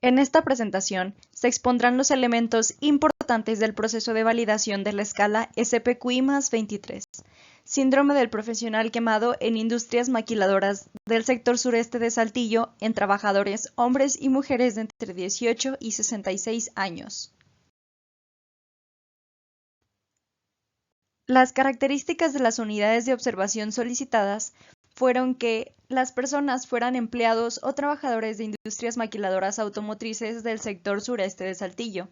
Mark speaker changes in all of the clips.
Speaker 1: En esta presentación se expondrán los elementos importantes del proceso de validación de la escala SPQI+23, síndrome del profesional quemado en industrias maquiladoras del sector sureste de Saltillo en trabajadores hombres y mujeres de entre 18 y 66 años. Las características de las unidades de observación solicitadas fueron que las personas fueran empleados o trabajadores de industrias maquiladoras automotrices del sector sureste de Saltillo,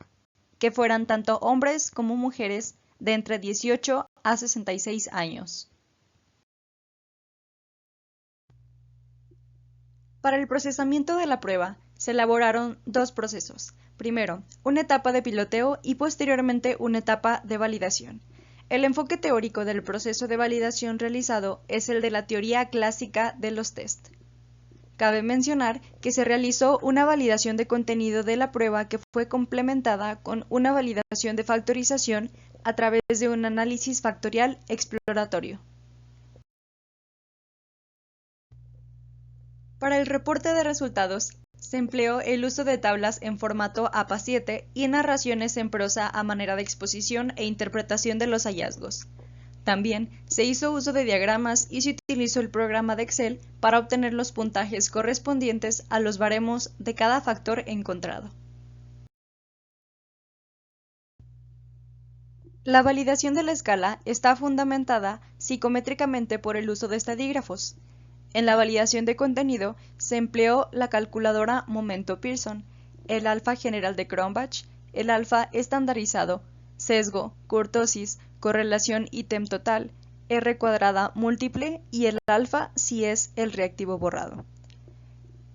Speaker 1: que fueran tanto hombres como mujeres de entre 18 a 66 años. Para el procesamiento de la prueba, se elaboraron dos procesos. Primero, una etapa de piloteo y posteriormente una etapa de validación. El enfoque teórico del proceso de validación realizado es el de la teoría clásica de los test. Cabe mencionar que se realizó una validación de contenido de la prueba que fue complementada con una validación de factorización a través de un análisis factorial exploratorio. Para el reporte de resultados, se empleó el uso de tablas en formato APA7 y narraciones en prosa a manera de exposición e interpretación de los hallazgos. También se hizo uso de diagramas y se utilizó el programa de Excel para obtener los puntajes correspondientes a los baremos de cada factor encontrado. La validación de la escala está fundamentada psicométricamente por el uso de estadígrafos. En la validación de contenido se empleó la calculadora Momento-Pearson, el alfa general de Cronbach, el alfa estandarizado, sesgo, kurtosis, correlación ítem total, R cuadrada múltiple y el alfa si es el reactivo borrado.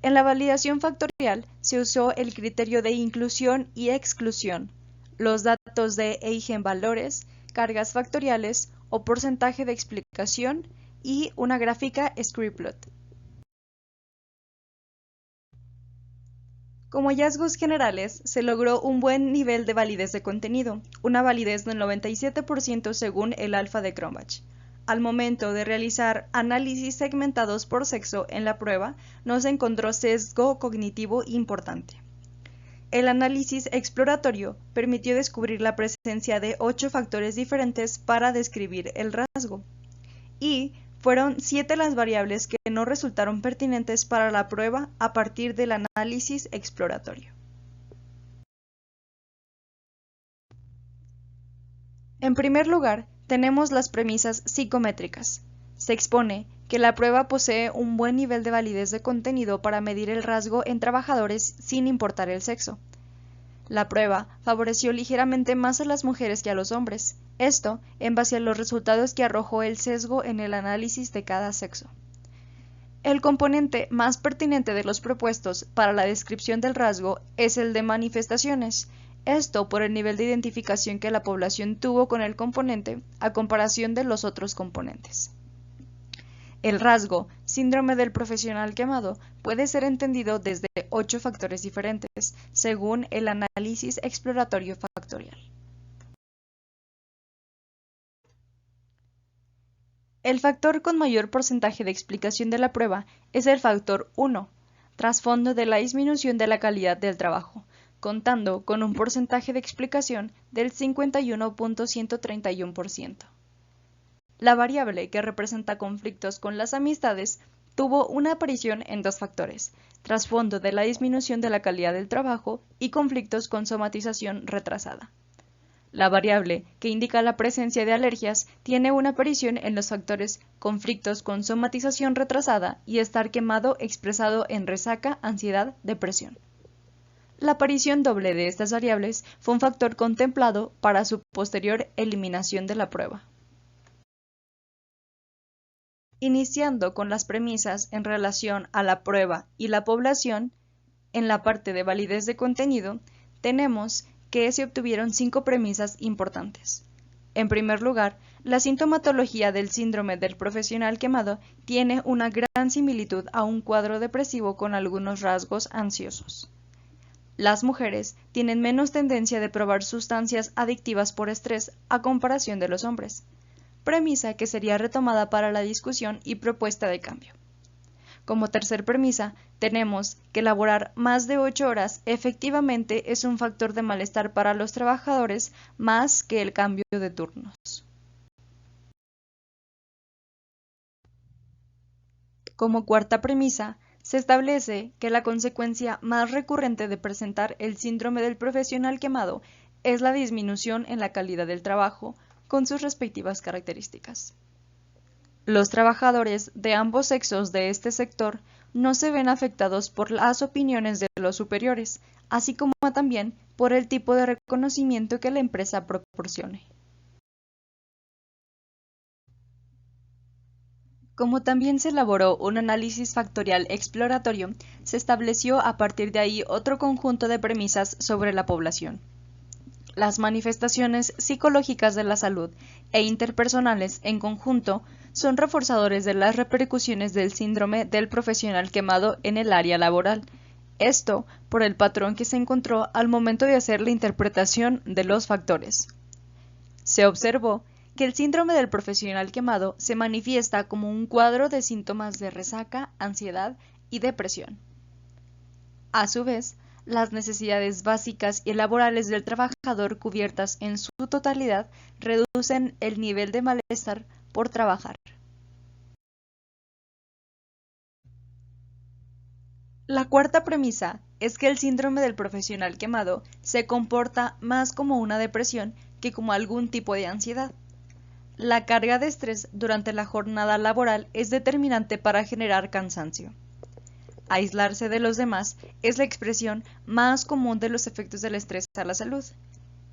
Speaker 1: En la validación factorial se usó el criterio de inclusión y exclusión, los datos de eigenvalores, cargas factoriales o porcentaje de explicación, y una gráfica Scriplot. Como hallazgos generales, se logró un buen nivel de validez de contenido, una validez del 97% según el alfa de Cronbach. Al momento de realizar análisis segmentados por sexo en la prueba, no se encontró sesgo cognitivo importante. El análisis exploratorio permitió descubrir la presencia de 8 factores diferentes para describir el rasgo, y fueron 7 las variables que no resultaron pertinentes para la prueba a partir del análisis exploratorio. En primer lugar, tenemos las premisas psicométricas. Se expone que la prueba posee un buen nivel de validez de contenido para medir el rasgo en trabajadores sin importar el sexo. La prueba favoreció ligeramente más a las mujeres que a los hombres, esto en base a los resultados que arrojó el sesgo en el análisis de cada sexo. El componente más pertinente de los propuestos para la descripción del rasgo es el de manifestaciones, esto por el nivel de identificación que la población tuvo con el componente a comparación de los otros componentes. El rasgo, síndrome del profesional quemado, puede ser entendido desde 8 factores diferentes, según el análisis exploratorio factorial. El factor con mayor porcentaje de explicación de la prueba es el factor 1, trasfondo de la disminución de la calidad del trabajo, contando con un porcentaje de explicación del 51.131%. La variable que representa conflictos con las amistades tuvo una aparición en 2 factores, trasfondo de la disminución de la calidad del trabajo y conflictos con somatización retrasada. La variable que indica la presencia de alergias tiene una aparición en los factores conflictos con somatización retrasada y estar quemado expresado en resaca, ansiedad, depresión. La aparición doble de estas variables fue un factor contemplado para su posterior eliminación de la prueba. Iniciando con las premisas en relación a la prueba y la población, en la parte de validez de contenido, tenemos que se obtuvieron 5 premisas importantes. En primer lugar, la sintomatología del síndrome del profesional quemado tiene una gran similitud a un cuadro depresivo con algunos rasgos ansiosos. Las mujeres tienen menos tendencia de probar sustancias adictivas por estrés a comparación de los hombres, premisa que sería retomada para la discusión y propuesta de cambio. Como tercer premisa, tenemos que laborar más de 8 horas efectivamente es un factor de malestar para los trabajadores más que el cambio de turnos. Como cuarta premisa, se establece que la consecuencia más recurrente de presentar el síndrome del profesional quemado es la disminución en la calidad del trabajo con sus respectivas características. Los trabajadores de ambos sexos de este sector no se ven afectados por las opiniones de los superiores, así como también por el tipo de reconocimiento que la empresa proporcione. Como también se elaboró un análisis factorial exploratorio, se estableció a partir de ahí otro conjunto de premisas sobre la población. Las manifestaciones psicológicas de la salud e interpersonales en conjunto son reforzadores de las repercusiones del síndrome del profesional quemado en el área laboral. Esto por el patrón que se encontró al momento de hacer la interpretación de los factores. Se observó que el síndrome del profesional quemado se manifiesta como un cuadro de síntomas de resaca, ansiedad y depresión. A su vez, las necesidades básicas y laborales del trabajador cubiertas en su totalidad reducen el nivel de malestar por trabajar. La cuarta premisa es que el síndrome del profesional quemado se comporta más como una depresión que como algún tipo de ansiedad. La carga de estrés durante la jornada laboral es determinante para generar cansancio. Aislarse de los demás es la expresión más común de los efectos del estrés a la salud.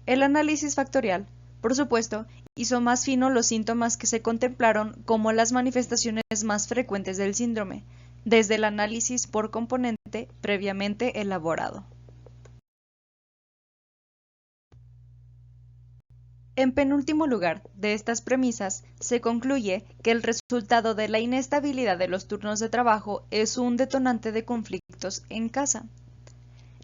Speaker 1: El análisis factorial, por supuesto, hizo más fino los síntomas que se contemplaron como las manifestaciones más frecuentes del síndrome, desde el análisis por componente previamente elaborado. En penúltimo lugar, de estas premisas, se concluye que el resultado de la inestabilidad de los turnos de trabajo es un detonante de conflictos en casa.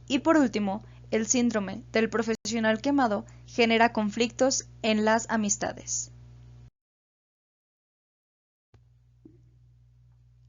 Speaker 1: Y por último, el síndrome del profesional quemado genera conflictos en las amistades.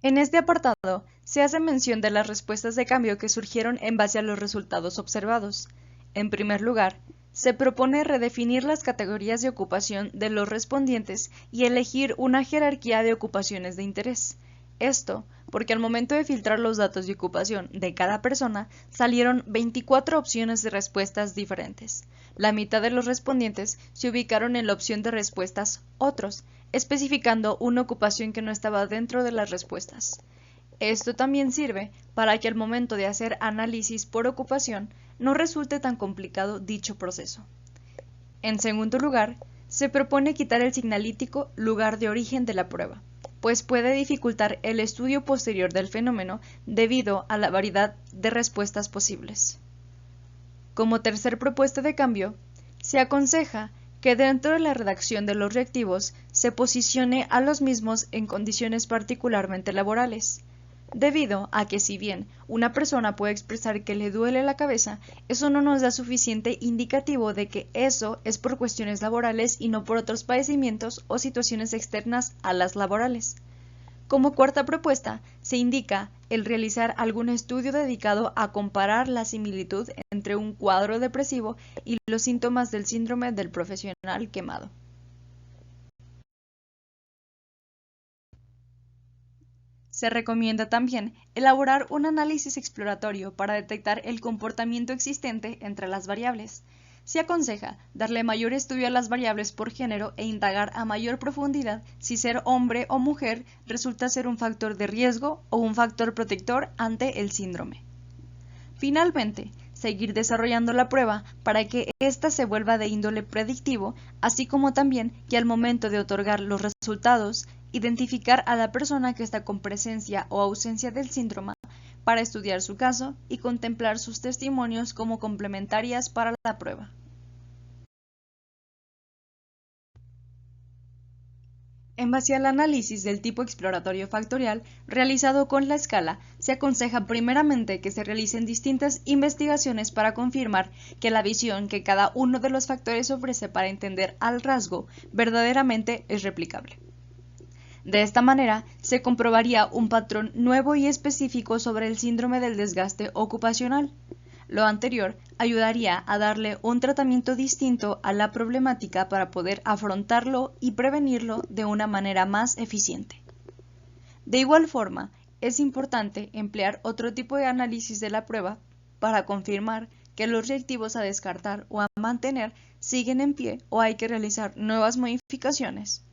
Speaker 1: En este apartado, se hace mención de las respuestas de cambio que surgieron en base a los resultados observados. En primer lugar, se propone redefinir las categorías de ocupación de los respondientes y elegir una jerarquía de ocupaciones de interés. Esto porque al momento de filtrar los datos de ocupación de cada persona, salieron 24 opciones de respuestas diferentes. La mitad de los respondientes se ubicaron en la opción de respuestas otros, especificando una ocupación que no estaba dentro de las respuestas. Esto también sirve para que al momento de hacer análisis por ocupación no resulte tan complicado dicho proceso. En segundo lugar, se propone quitar el signalítico lugar de origen de la prueba, pues puede dificultar el estudio posterior del fenómeno debido a la variedad de respuestas posibles. Como tercer propuesta de cambio, se aconseja que dentro de la redacción de los reactivos se posicione a los mismos en condiciones particularmente laborales, debido a que si bien una persona puede expresar que le duele la cabeza, eso no nos da suficiente indicativo de que eso es por cuestiones laborales y no por otros padecimientos o situaciones externas a las laborales. Como cuarta propuesta, se indica el realizar algún estudio dedicado a comparar la similitud entre un cuadro depresivo y los síntomas del síndrome del profesional quemado. Se recomienda también elaborar un análisis exploratorio para detectar el comportamiento existente entre las variables. Se aconseja darle mayor estudio a las variables por género e indagar a mayor profundidad si ser hombre o mujer resulta ser un factor de riesgo o un factor protector ante el síndrome. Finalmente, seguir desarrollando la prueba para que ésta se vuelva de índole predictivo, así como también que al momento de otorgar los resultados, identificar a la persona que está con presencia o ausencia del síndrome para estudiar su caso y contemplar sus testimonios como complementarias para la prueba. En base al análisis del tipo exploratorio factorial realizado con la escala, se aconseja primeramente que se realicen distintas investigaciones para confirmar que la visión que cada uno de los factores ofrece para entender al rasgo verdaderamente es replicable. De esta manera, se comprobaría un patrón nuevo y específico sobre el síndrome del desgaste ocupacional. Lo anterior ayudaría a darle un tratamiento distinto a la problemática para poder afrontarlo y prevenirlo de una manera más eficiente. De igual forma, es importante emplear otro tipo de análisis de la prueba para confirmar que los reactivos a descartar o a mantener siguen en pie o hay que realizar nuevas modificaciones.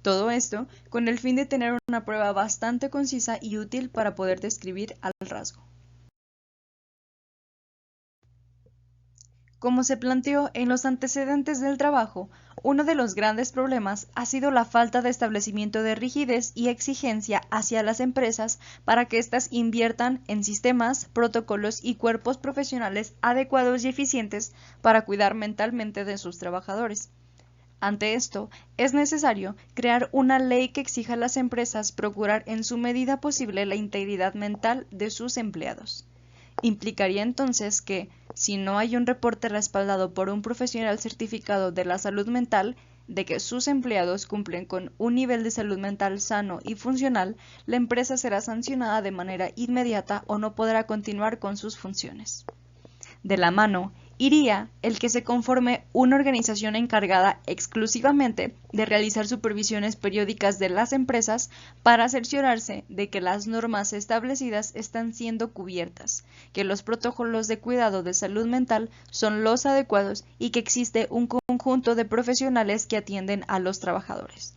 Speaker 1: Todo esto con el fin de tener una prueba bastante concisa y útil para poder describir al rasgo. Como se planteó en los antecedentes del trabajo, uno de los grandes problemas ha sido la falta de establecimiento de rigidez y exigencia hacia las empresas para que éstas inviertan en sistemas, protocolos y cuerpos profesionales adecuados y eficientes para cuidar mentalmente de sus trabajadores. Ante esto, es necesario crear una ley que exija a las empresas procurar en su medida posible la integridad mental de sus empleados. Implicaría entonces que, si no hay un reporte respaldado por un profesional certificado de la salud mental de que sus empleados cumplen con un nivel de salud mental sano y funcional, la empresa será sancionada de manera inmediata o no podrá continuar con sus funciones. De la mano iría el que se conforme una organización encargada exclusivamente de realizar supervisiones periódicas de las empresas para cerciorarse de que las normas establecidas están siendo cubiertas, que los protocolos de cuidado de salud mental son los adecuados y que existe un conjunto de profesionales que atienden a los trabajadores.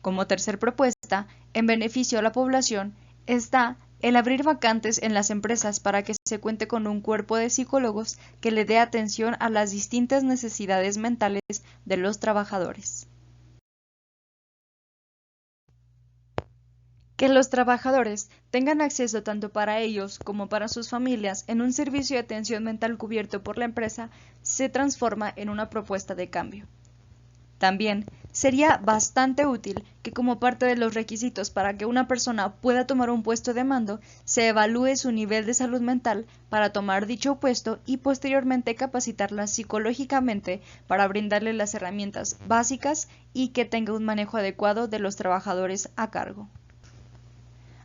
Speaker 1: Como tercer propuesta, en beneficio a la población, está el abrir vacantes en las empresas para que se cuente con un cuerpo de psicólogos que le dé atención a las distintas necesidades mentales de los trabajadores. Que los trabajadores tengan acceso tanto para ellos como para sus familias en un servicio de atención mental cubierto por la empresa se transforma en una propuesta de cambio. También sería bastante útil que como parte de los requisitos para que una persona pueda tomar un puesto de mando, se evalúe su nivel de salud mental para tomar dicho puesto y posteriormente capacitarla psicológicamente para brindarle las herramientas básicas y que tenga un manejo adecuado de los trabajadores a cargo.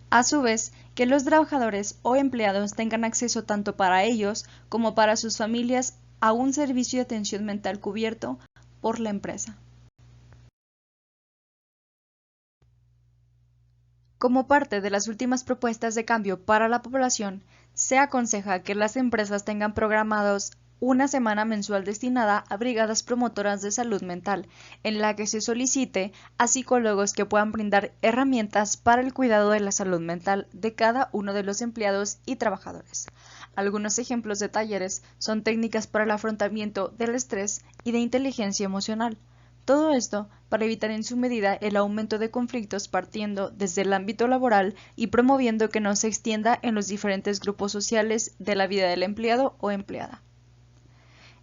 Speaker 1: A su vez, que los trabajadores o empleados tengan acceso tanto para ellos como para sus familias a un servicio de atención mental cubierto por la empresa. Como parte de las últimas propuestas de cambio para la población, se aconseja que las empresas tengan programados una semana mensual destinada a brigadas promotoras de salud mental, en la que se solicite a psicólogos que puedan brindar herramientas para el cuidado de la salud mental de cada uno de los empleados y trabajadores. Algunos ejemplos de talleres son técnicas para el afrontamiento del estrés y de inteligencia emocional. Todo esto para evitar en su medida el aumento de conflictos partiendo desde el ámbito laboral y promoviendo que no se extienda en los diferentes grupos sociales de la vida del empleado o empleada.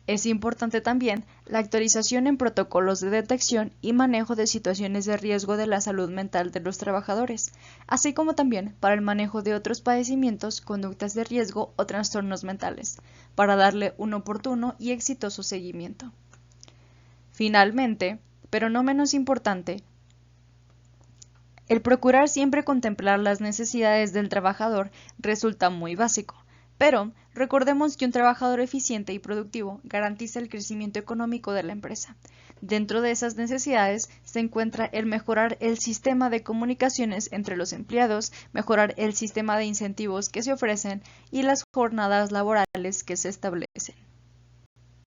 Speaker 1: Es importante también la actualización en protocolos de detección y manejo de situaciones de riesgo de la salud mental de los trabajadores, así como también para el manejo de otros padecimientos, conductas de riesgo o trastornos mentales, para darle un oportuno y exitoso seguimiento. Finalmente, pero no menos importante, el procurar siempre contemplar las necesidades del trabajador resulta muy básico, pero recordemos que un trabajador eficiente y productivo garantiza el crecimiento económico de la empresa. Dentro de esas necesidades se encuentra el mejorar el sistema de comunicaciones entre los empleados, mejorar el sistema de incentivos que se ofrecen y las jornadas laborales que se establecen.